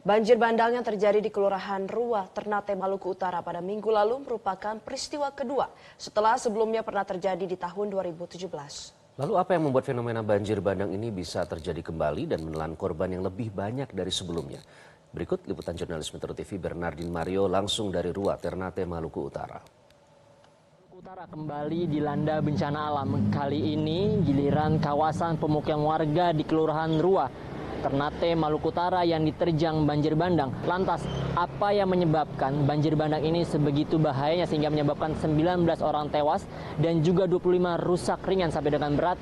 Banjir bandang yang terjadi di Kelurahan Rua, Ternate, Maluku Utara pada minggu lalu merupakan peristiwa kedua setelah sebelumnya pernah terjadi di tahun 2017. Lalu apa yang membuat fenomena banjir bandang ini bisa terjadi kembali dan menelan korban yang lebih banyak dari sebelumnya? Berikut liputan jurnalis Metro TV Bernardin Mario langsung dari Rua, Ternate, Maluku Utara. Maluku Utara kembali dilanda bencana alam. Kali ini giliran kawasan pemukiman warga di Kelurahan Rua, Ternate, Maluku Utara yang diterjang banjir bandang. Lantas, apa yang menyebabkan banjir bandang ini sebegitu bahayanya sehingga menyebabkan 19 orang tewas dan juga 25 rusak ringan sampai dengan berat?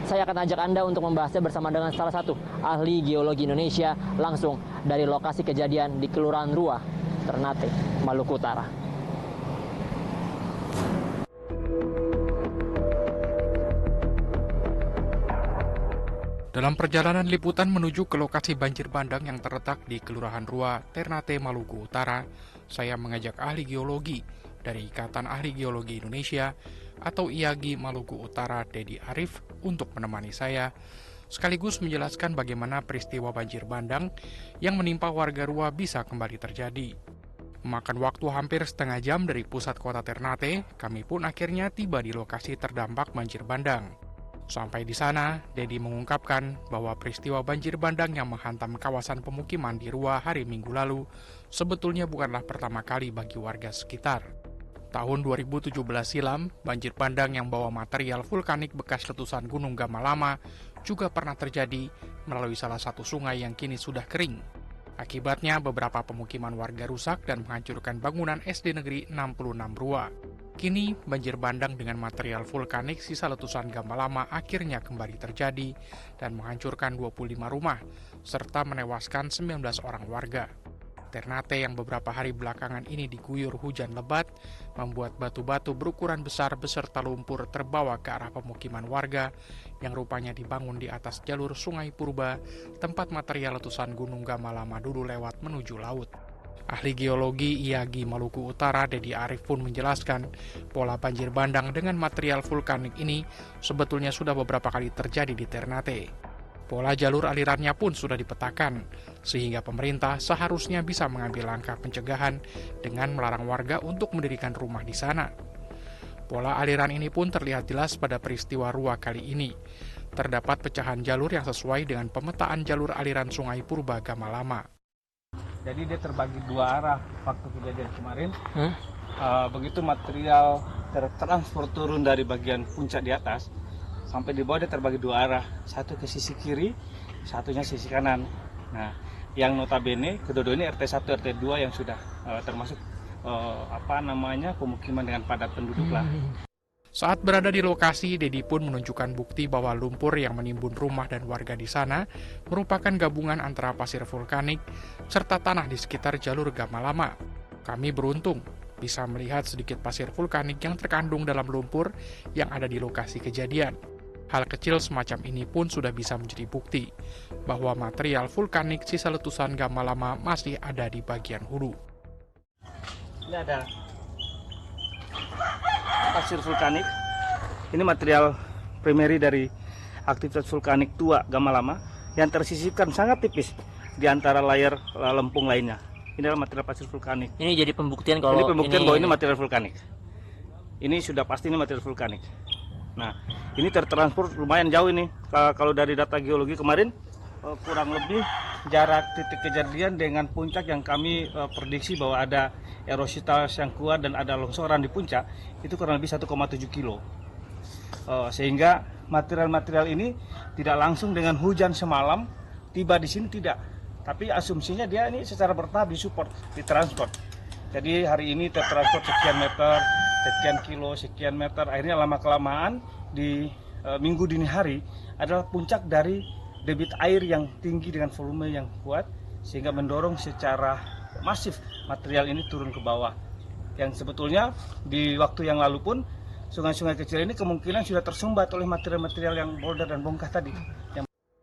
Saya akan ajak Anda untuk membahasnya bersama dengan salah satu ahli geologi Indonesia langsung dari lokasi kejadian di Kelurahan Rua, Ternate, Maluku Utara. Dalam perjalanan liputan menuju ke lokasi banjir bandang yang terletak di Kelurahan Rua, Ternate, Maluku Utara, saya mengajak ahli geologi dari Ikatan Ahli Geologi Indonesia atau IAGI Maluku Utara, Dedi Arif, untuk menemani saya, sekaligus menjelaskan bagaimana peristiwa banjir bandang yang menimpa warga Rua bisa kembali terjadi. Memakan waktu hampir setengah jam dari pusat kota Ternate, kami pun akhirnya tiba di lokasi terdampak banjir bandang. Sampai di sana, Dedi mengungkapkan bahwa peristiwa banjir bandang yang menghantam kawasan pemukiman di Rua hari Minggu lalu sebetulnya bukanlah pertama kali bagi warga sekitar. Tahun 2017 silam, banjir bandang yang bawa material vulkanik bekas letusan Gunung Gamalama juga pernah terjadi melalui salah satu sungai yang kini sudah kering. Akibatnya, beberapa pemukiman warga rusak dan menghancurkan bangunan SD Negeri 66 Rua. Kini, banjir bandang dengan material vulkanik sisa letusan Gamalama akhirnya kembali terjadi dan menghancurkan 25 rumah, serta menewaskan 19 orang warga. Ternate yang beberapa hari belakangan ini diguyur hujan lebat, membuat batu-batu berukuran besar beserta lumpur terbawa ke arah pemukiman warga yang rupanya dibangun di atas jalur Sungai Purba, tempat material letusan Gunung Gamalama dulu lewat menuju laut. Ahli geologi IAGI Maluku Utara, Dedi Arif, pun menjelaskan pola banjir bandang dengan material vulkanik ini sebetulnya sudah beberapa kali terjadi di Ternate. Pola jalur alirannya pun sudah dipetakan, sehingga pemerintah seharusnya bisa mengambil langkah pencegahan dengan melarang warga untuk mendirikan rumah di sana. Pola aliran ini pun terlihat jelas pada peristiwa Rua kali ini. Terdapat pecahan jalur yang sesuai dengan pemetaan jalur aliran Sungai Purba Gamalama. Jadi dia terbagi dua arah waktu kejadian kemarin. Begitu material tertransport turun dari bagian puncak di atas, sampai di bawah dia terbagi dua arah. Satu ke sisi kiri, satunya sisi kanan. Nah, yang notabene kedua-dua ini RT1, RT2 yang sudah termasuk pemukiman dengan padat penduduk lah. Saat berada di lokasi, Dedi pun menunjukkan bukti bahwa lumpur yang menimbun rumah dan warga di sana merupakan gabungan antara pasir vulkanik serta tanah di sekitar jalur Gamalama. Kami beruntung bisa melihat sedikit pasir vulkanik yang terkandung dalam lumpur yang ada di lokasi kejadian. Hal kecil semacam ini pun sudah bisa menjadi bukti bahwa material vulkanik sisa letusan Gamalama masih ada di bagian hulu. Ini ada pasir vulkanik. Ini material primary dari aktivitas vulkanik tua Gamalama yang tersisipkan sangat tipis di antara layar lempung lainnya. Ini adalah material pasir vulkanik. Ini jadi pembuktian kalau bahwa ini material vulkanik. Ini sudah pasti ini material vulkanik. Nah, ini tertransport lumayan jauh ini. Kalau dari data geologi kemarin, kurang lebih jarak titik kejadian dengan puncak yang kami prediksi bahwa ada erositas yang kuat dan ada longsoran di puncak, itu kurang lebih 1,7 kilo. Sehingga material-material ini tidak langsung dengan hujan semalam tiba di sini, tidak. Tapi asumsinya dia ini secara bertahap disupport, ditransport. Jadi hari ini tertransport sekian meter, sekian kilo, sekian meter. Akhirnya lama-kelamaan di minggu dini hari adalah puncak dari debit air yang tinggi dengan volume yang kuat, sehingga mendorong secara masif material ini turun ke bawah. Yang sebetulnya di waktu yang lalu pun sungai-sungai kecil ini kemungkinan sudah tersumbat oleh material-material yang boulder dan bongkah tadi.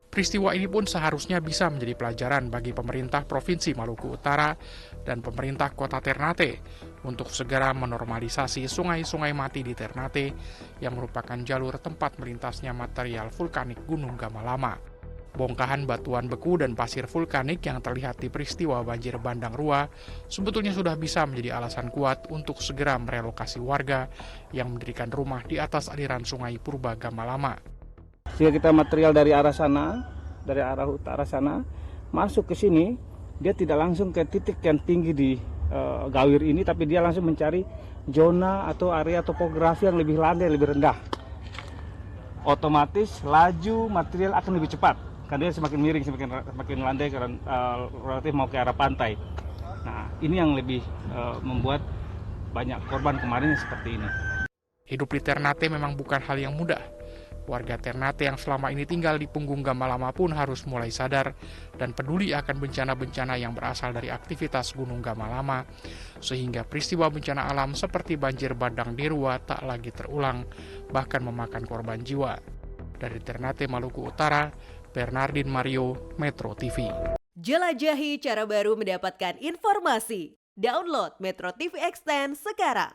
Peristiwa ini pun seharusnya bisa menjadi pelajaran bagi pemerintah Provinsi Maluku Utara dan pemerintah Kota Ternate untuk segera menormalisasi sungai-sungai mati di Ternate yang merupakan jalur tempat melintasnya material vulkanik Gunung Gamalama. Bongkahan batuan beku dan pasir vulkanik yang terlihat di peristiwa banjir bandang Rua sebetulnya sudah bisa menjadi alasan kuat untuk segera merelokasi warga yang mendirikan rumah di atas aliran sungai Purba Gama Lama. Jika kita material dari arah sana, dari arah utara sana, masuk ke sini, dia tidak langsung ke titik yang tinggi di Gawir ini, tapi dia langsung mencari zona atau area topografi yang lebih landai, lebih rendah. Otomatis laju material akan lebih cepat. Karena dia semakin miring, semakin landai karena relatif mau ke arah pantai. Nah, ini yang lebih membuat banyak korban kemarin seperti ini. Hidup di Ternate memang bukan hal yang mudah. Warga Ternate yang selama ini tinggal di punggung Gama Lama pun harus mulai sadar dan peduli akan bencana-bencana yang berasal dari aktivitas Gunung Gama Lama, sehingga peristiwa bencana alam seperti banjir bandang di Rua tak lagi terulang, bahkan memakan korban jiwa. Dari Ternate, Maluku Utara, Bernardin Mario, Metro TV. Jelajahi cara baru mendapatkan informasi. Download Metro TV Extend sekarang.